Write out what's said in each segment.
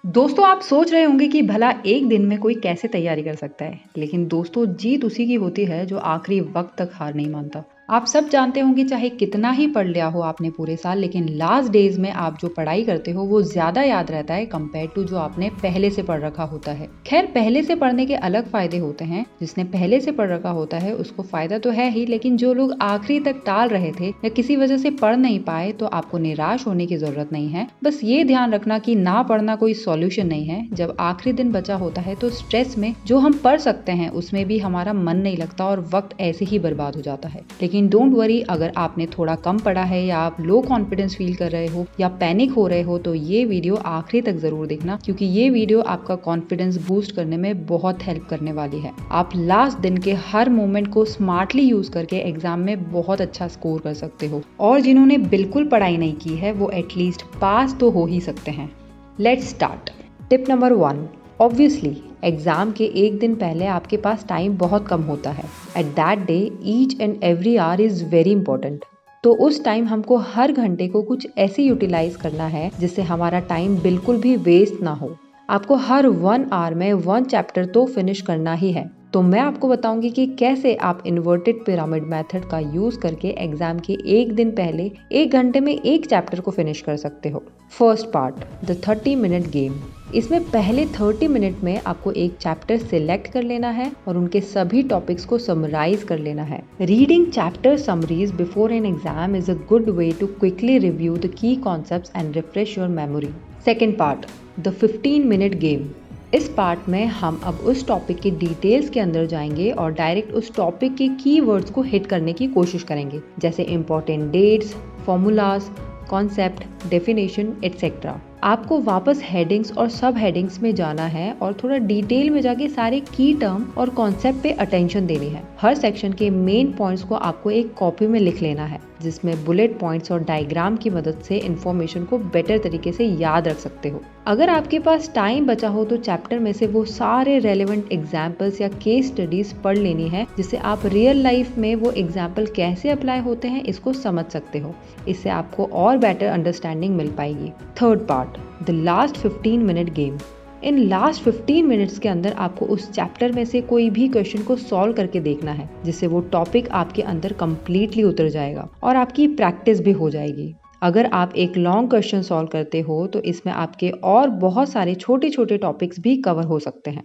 दोस्तों आप सोच रहे होंगे कि भला एक दिन में कोई कैसे तैयारी कर सकता है, लेकिन दोस्तों जीत उसी की होती है जो आखिरी वक्त तक हार नहीं मानता। आप सब जानते होंगे चाहे कितना ही पढ़ लिया हो आपने पूरे साल, लेकिन लास्ट डेज में आप जो पढ़ाई करते हो वो ज्यादा याद रहता है कंपेयर टू जो आपने पहले से पढ़ रखा होता है। खैर पहले से पढ़ने के अलग फायदे होते हैं, जिसने पहले से पढ़ रखा होता है उसको फायदा तो है ही, लेकिन जो लोग आखिरी तक टाल रहे थे या किसी वजह से पढ़ नहीं पाए तो आपको निराश होने की जरूरत नहीं है। बस ये ध्यान रखना कि ना पढ़ना कोई सॉल्यूशन नहीं है। जब आखिरी दिन बचा होता है तो स्ट्रेस में जो हम पढ़ सकते हैं उसमें भी हमारा मन नहीं लगता और वक्त ऐसे ही बर्बाद हो जाता है। लेकिन डोंट वरी, अगर आपने थोड़ा कम पढ़ा है या आप लो कॉन्फिडेंस फील कर रहे हो या पैनिक हो रहे हो तो ये वीडियो आखिरी तक जरूर देखना, क्योंकि ये वीडियो आपका कॉन्फिडेंस बूस्ट करने में बहुत हेल्प करने वाली है। आप लास्ट दिन के हर मोमेंट को स्मार्टली यूज करके एग्जाम में बहुत अच्छा स्कोर कर सकते हो, और जिन्होंने बिल्कुल पढ़ाई नहीं की है वो एटलीस्ट पास तो हो ही सकते हैं। Let's start. Tip number 1, obviously exam के एक दिन पहले आपके पास टाइम बहुत कम होता है। At that day each and every hour is very important. तो उस टाइम हमको हर घंटे को कुछ ऐसे यूटिलाइज करना है जिससे हमारा टाइम बिल्कुल भी वेस्ट ना हो। आपको हर 1 आवर में 1 चैप्टर तो फिनिश करना ही है। तो मैं आपको बताऊंगी कि कैसे आप इन्वर्टेड पिरामिड मेथड का यूज करके एग्जाम के एक दिन पहले 1 घंटे में एक चैप्टर को फिनिश कर सकते हो। फर्स्ट पार्ट, द 30-मिनट गेम। इसमें पहले 30 मिनट में आपको एक चैप्टर सिलेक्ट कर लेना है और उनके सभी टॉपिक्स को समराइज कर लेना है। Reading chapter summaries before an exam is a good way to quickly review the key concepts and refresh your memory. Second part, the fifteen minute game. इस पार्ट में हम अब उस टॉपिक के डिटेल्स के अंदर जाएंगे और डायरेक्ट उस टॉपिक के कीवर्ड्स को हिट करने की कोशिश करेंगे, जैसे important dates, formulas, concept, definition etcetera. आपको वापस हेडिंग्स और सब हेडिंग्स में जाना है और थोड़ा डिटेल में जाके सारे की टर्म और कॉन्सेप्ट पे अटेंशन देनी है। हर सेक्शन के मेन पॉइंट्स को आपको एक कॉपी में लिख लेना है, जिसमें बुलेट पॉइंट्स और डायग्राम की मदद से इंफॉर्मेशन को बेटर तरीके से याद रख सकते हो। अगर आपके पास टाइम बचा हो तो चैप्टर में से वो सारे रेलेवेंट एग्जाम्पल्स या केस स्टडीज पढ़ लेनी है, जिससे आप रियल लाइफ में वो एग्जाम्पल कैसे अप्लाई होते हैं इसको समझ सकते हो। इससे आपको और बेटर अंडरस्टैंडिंग मिल पाएगी। Third part, the last fifteen minute game. इन लास्ट 15 मिनट्स के अंदर आपको उस चैप्टर में से कोई भी क्वेश्चन को सॉल्व करके देखना है, जिससे वो टॉपिक आपके अंदर कंप्लीटली उतर जाएगा और आपकी प्रैक्टिस भी हो जाएगी। अगर आप एक लॉन्ग क्वेश्चन सॉल्व करते हो तो इसमें आपके और बहुत सारे छोटे छोटे टॉपिक्स भी कवर हो सकते हैं।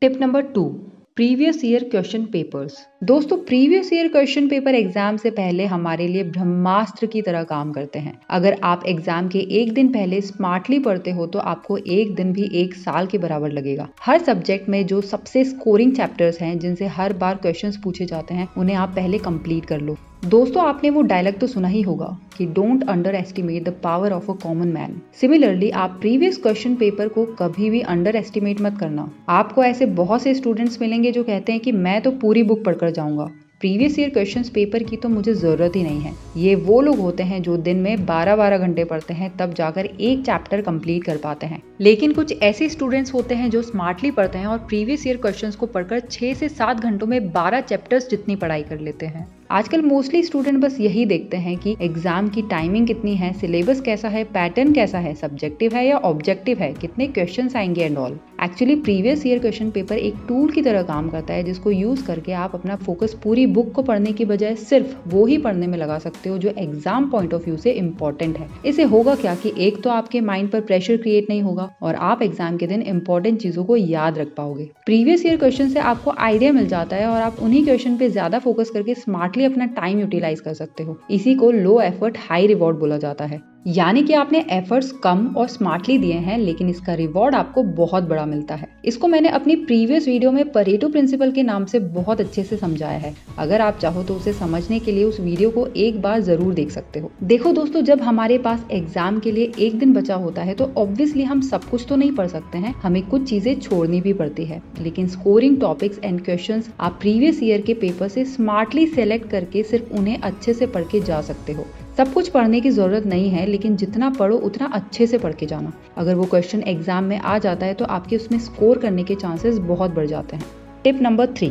Tip number 2, previous year question papers. दोस्तों previous year question paper exam से पहले हमारे लिए ब्रह्मास्त्र की तरह काम करते हैं। अगर आप एग्जाम के एक दिन पहले स्मार्टली पढ़ते हो तो आपको एक दिन भी एक साल के बराबर लगेगा। हर सब्जेक्ट में जो सबसे स्कोरिंग चैप्टर्स हैं, जिनसे हर बार क्वेश्चंस पूछे जाते हैं, उन्हें आप पहले कंप्लीट कर लो। दोस्तों आपने वो डायलॉग तो सुना ही होगा कि don't under estimate the power of a common man. Similarly आप प्रीवियस क्वेश्चन पेपर को कभी भी अंडर एस्टिमेट मत करना। आपको ऐसे बहुत से स्टूडेंट्स मिलेंगे जो कहते हैं कि मैं तो पूरी बुक पढ़कर जाऊंगा, प्रीवियस ईयर क्वेश्चंस पेपर की तो मुझे जरूरत ही नहीं है। ये वो लोग होते हैं जो दिन में 12-12 घंटे पढ़ते हैं, तब जाकर एक चैप्टर कंप्लीट कर पाते हैं। लेकिन कुछ ऐसे स्टूडेंट्स होते हैं जो स्मार्टली पढ़ते हैं और प्रीवियस ईयर क्वेश्चंस को पढ़कर 6 से 7 घंटों में 12 चैप्टर्स जितनी पढ़ाई कर लेते हैं। आजकल मोस्टली स्टूडेंट बस यही देखते हैं कि एग्जाम की टाइमिंग कितनी है, सिलेबस कैसा है, पैटर्न कैसा है, सब्जेक्टिव है या ऑब्जेक्टिव है, कितने क्वेश्चंस आएंगे and all. Actually previous year question paper एक टूल की तरह काम करता है, जिसको यूज करके आप अपना फोकस पूरी बुक को पढ़ने की बजाय सिर्फ वो ही पढ़ने में लगा सकते हो जो एग्जाम पॉइंट ऑफ व्यू से इम्पोर्टेंट है। इससे होगा क्या कि एक तो आपके माइंड पर प्रेशर क्रिएट नहीं होगा और आप एग्जाम के दिन इंपॉर्टेंट चीजों को याद रख पाओगे। प्रीवियस ईयर क्वेश्चन से आपको आइडिया मिल जाता है और आप उन्हीं क्वेश्चन पे ज्यादा फोकस करके स्मार्टली अपना टाइम यूटिलाइज कर सकते हो। इसी को लो एफर्ट हाई रिवॉर्ड बोला जाता है। यानी कि आपने एफर्ट्स कम और स्मार्टली दिए हैं, लेकिन इसका रिवॉर्ड आपको बहुत बड़ा मिलता है। इसको मैंने अपनी प्रीवियस वीडियो में परेटो प्रिंसिपल के नाम से बहुत अच्छे से समझाया है। अगर आप चाहो तो उसे समझने के लिए उस वीडियो को एक बार जरूर देख सकते हो। देखो दोस्तों, जब हमारे पास एग्जाम के लिए एक दिन बचा होता है तो ऑब्वियसली हम सब कुछ तो नहीं पढ़ सकते हैं, हमें कुछ चीजें छोड़नी भी पड़ती है। लेकिन स्कोरिंग टॉपिक्स एंड क्वेश्चंस आप प्रीवियस ईयर के पेपर से स्मार्टली सेलेक्ट करके सिर्फ उन्हें अच्छे से पढ़ के जा सकते हो। सब कुछ पढ़ने की जरूरत नहीं है, लेकिन जितना पढ़ो उतना अच्छे से पढ़ के जाना। अगर वो क्वेश्चन एग्जाम में आ जाता है तो आपके उसमें स्कोर करने के चांसेस बहुत बढ़ जाते हैं। Tip number 3,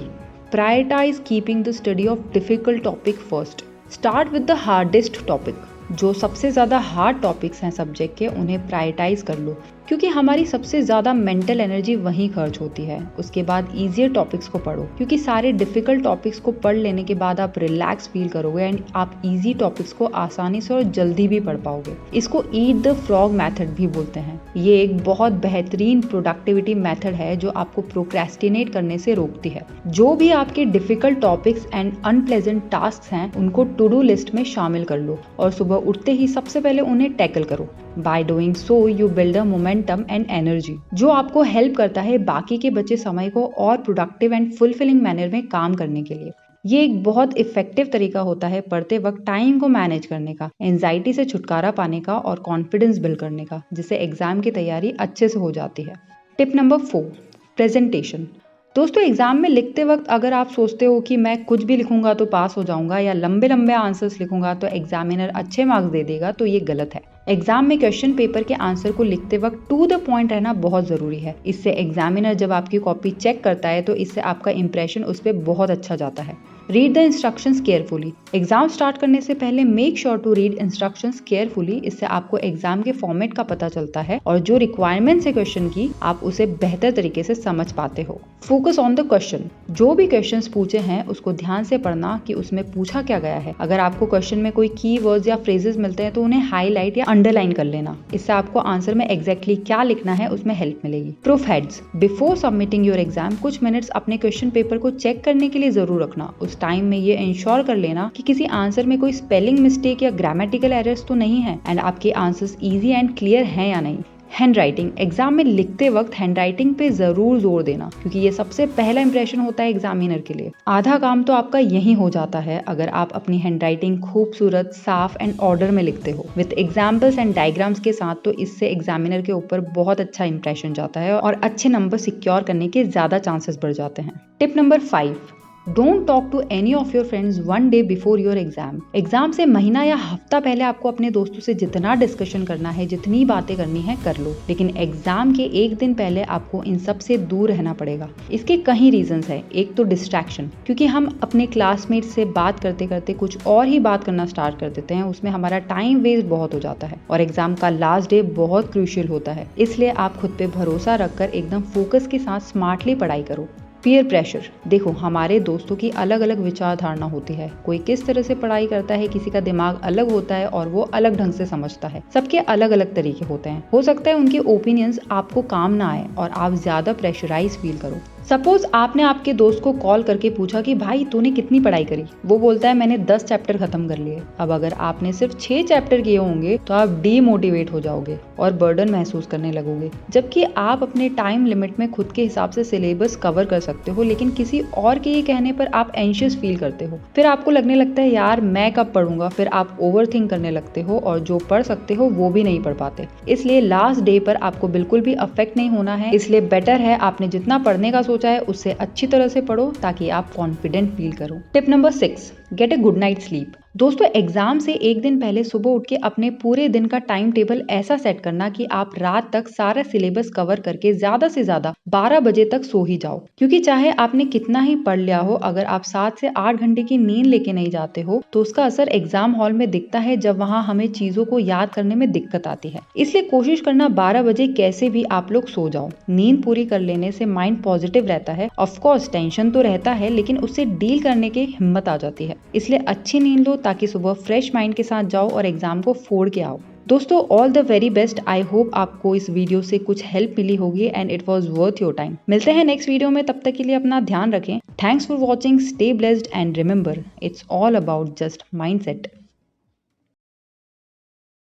prioritize keeping the study of difficult topic first. Start with the hardest topic. जो सबसे ज़्यादा हार्ड टॉपिक्स हैं सब्जेक्ट के उन्हें प्रायोरिटाइज कर लो, क्योंकि हमारी सबसे ज़्यादा मेंटल एनर्जी वहीं खर्च होती है। उसके बाद ईजियर टॉपिक्स को पढ़ो, क्योंकि सारे डिफिकल्ट टॉपिक्स को पढ़ लेने के बाद आप रिलैक्स फील करोगे एंड आप इजी टॉपिक्स को आसानी से और जल्दी भी पढ़ पाओगे। इसको ईट द फ्रॉग मेथड भी बोलते हैं। ये एक बहुत बेहतरीन प्रोडक्टिविटी मेथड है जो आपको प्रोक्रेस्टिनेट करने से रोकती है। जो भी आपके difficult topics and unpleasant task हैं उनको टू डू लिस्ट में शामिल कर लो और सुबह उठते ही सबसे पहले उन्हें टैकल करो। By doing so, you build a momentum and energy, जो आपको हेल्प करता है बाकी के बचे समय को और प्रोडक्टिव एंड फुलफिलिंग मैनर में काम करने के लिए। ये एक बहुत इफेक्टिव तरीका होता है पढ़ते वक्त टाइम को मैनेज करने का, एंजाइटी से छुटकारा पाने का और कॉन्फिडेंस बिल्ड करने का, जिससे एग्जाम की तैयारी अच्छे से हो जाती है। Tip number 4, presentation. दोस्तों, एग्जाम में लिखते वक्त अगर आप सोचते हो कि मैं कुछ भी लिखूंगा तो पास हो जाऊंगा या लंबे लंबे आंसर्स लिखूंगा तो एग्जामिनर अच्छे मार्क्स दे देगा, तो ये गलत है। एग्जाम में क्वेश्चन पेपर के आंसर को लिखते वक्त टू द पॉइंट रहना बहुत जरूरी है। इससे एग्जामिनर जब आपकी कॉपी चेक करता है तो इससे आपका इंप्रेशन उस पर बहुत अच्छा जाता है। Read the instructions carefully. Exam start करने से पहले make sure to read instructions carefully. इससे आपको एग्जाम के फॉर्मेट का पता चलता है और जो रिक्वायरमेंट्स है क्वेश्चन की आप उसे बेहतर तरीके से समझ पाते हो। Focus on the question. जो भी क्वेश्चंस पूछे हैं उसको ध्यान से पढ़ना कि उसमें पूछा क्या गया है। अगर आपको क्वेश्चन में कोई की वर्ड्स या फ्रेजेस मिलते हैं तो उन्हें हाईलाइट या अंडरलाइन कर लेना। इससे आपको आंसर में एग्जैक्टली क्या लिखना है उसमें हेल्प मिलेगी। Proof heads. Before submitting your exam कुछ मिनट्स अपने क्वेश्चन पेपर को चेक करने के लिए जरूर रखना। उस टाइम में ये इंश्योर कर लेना कि किसी आंसर में कोई स्पेलिंग मिस्टेक या ग्रामेटिकल एरर्स तो नहीं है एंड आपके आंसर्स इजी एंड क्लियर हैं या नहीं। Hand writing. एग्जाम में लिखते वक्त हैंड राइटिंग पे जरूर जोर देना, क्योंकि ये सबसे पहला इंप्रेशन होता है एग्जामिनर के लिए। आधा काम तो आपका यही हो जाता है अगर आप अपनी हैंड राइटिंग खूबसूरत, साफ एंड ऑर्डर में लिखते हो विद एग्जाम्पल्स एंड डायग्राम्स के साथ, तो इससे एग्जामिनर के ऊपर बहुत अच्छा इंप्रेशन जाता है और अच्छे नंबर सिक्योर करने के ज्यादा चांसेस बढ़ जाते हैं। Tip number 5, don't talk to any of your friends one day before your exam. Exam से महीना या हफ्ता पहले आपको अपने दोस्तों से जितना डिस्कशन करना है, जितनी बातें करनी है कर लो, लेकिन एग्जाम के एक दिन पहले आपको इन सब से दूर रहना पड़ेगा। इसके कई रीजंस है। एक तो डिस्ट्रैक्शन, क्योंकि हम अपने क्लासमेट से बात करते करते कुछ और ही बात करना स्टार्ट कर देते हैं, उसमें हमारा टाइम वेस्ट बहुत हो जाता है और एग्जाम का लास्ट डे बहुत क्रूशियल होता है। इसलिए आप खुद पे भरोसा रखकर एकदम फोकस के साथ स्मार्टली पढ़ाई करो। Peer pressure. देखो, हमारे दोस्तों की अलग अलग विचारधारणा होती है। कोई किस तरह से पढ़ाई करता है, किसी का दिमाग अलग होता है और वो अलग ढंग से समझता है। सबके अलग अलग तरीके होते हैं। हो सकता है उनके ओपिनियंस आपको काम ना आए और आप ज्यादा प्रेशराइज फील करो। सपोज आपने आपके दोस्त को कॉल करके पूछा कि भाई तूने कितनी पढ़ाई करी। वो बोलता है मैंने 10 चैप्टर खत्म कर लिए। अब अगर आपने सिर्फ 6 चैप्टर किए होंगे तो आप डीमोटिवेट हो जाओगे और बर्डन महसूस करने लगोगे, जबकि आप अपने टाइम लिमिट में खुद के हिसाब से सिलेबस कवर कर सकते हो, लेकिन किसी और के ये कहने पर आप एंशियस फील करते हो। फिर आपको लगने लगता है यार मैं कब पढ़ूंगा। फिर आप ओवरथिंक करने लगते हो और जो पढ़ सकते हो वो भी नहीं पढ़ पाते। इसलिए लास्ट डे पर आपको बिल्कुल भी अफेक्ट नहीं होना है। इसलिए बेटर है आपने जितना पढ़ने का चाहे उससे अच्छी तरह से पढ़ो ताकि आप कॉन्फिडेंट फील करो। Tip number 6, gate a good night sleep. दोस्तों, एग्जाम से एक दिन पहले सुबह उठ के अपने पूरे दिन का टाइम टेबल ऐसा सेट करना कि आप रात तक सारा सिलेबस कवर करके ज्यादा से ज्यादा 12 बजे तक सो ही जाओ, क्योंकि चाहे आपने कितना ही पढ़ लिया हो, अगर आप 7 से 8 घंटे की नींद लेके नहीं जाते हो तो उसका असर एग्जाम हॉल में दिखता है, जब वहां हमें चीजों को याद करने में दिक्कत आती है। इसलिए कोशिश करना 12 बजे कैसे भी आप लोग सो जाओ। नींद पूरी कर लेने से माइंड पॉजिटिव रहता है। ऑफकोर्स टेंशन तो रहता है, लेकिन उससे डील करने की हिम्मत आ जाती है। इसलिए अच्छी नींद लो ताकि सुबह फ्रेश माइंड के साथ जाओ और एग्जाम को फोड़ के आओ। दोस्तों, all the very best. I hope आपको इस वीडियो से कुछ हेल्प मिली होगी and it was worth your time. मिलते हैं नेक्स्ट वीडियो में, तब तक के लिए अपना ध्यान रखें। Thanks for watching, stay blessed and remember, it's all about just mindset.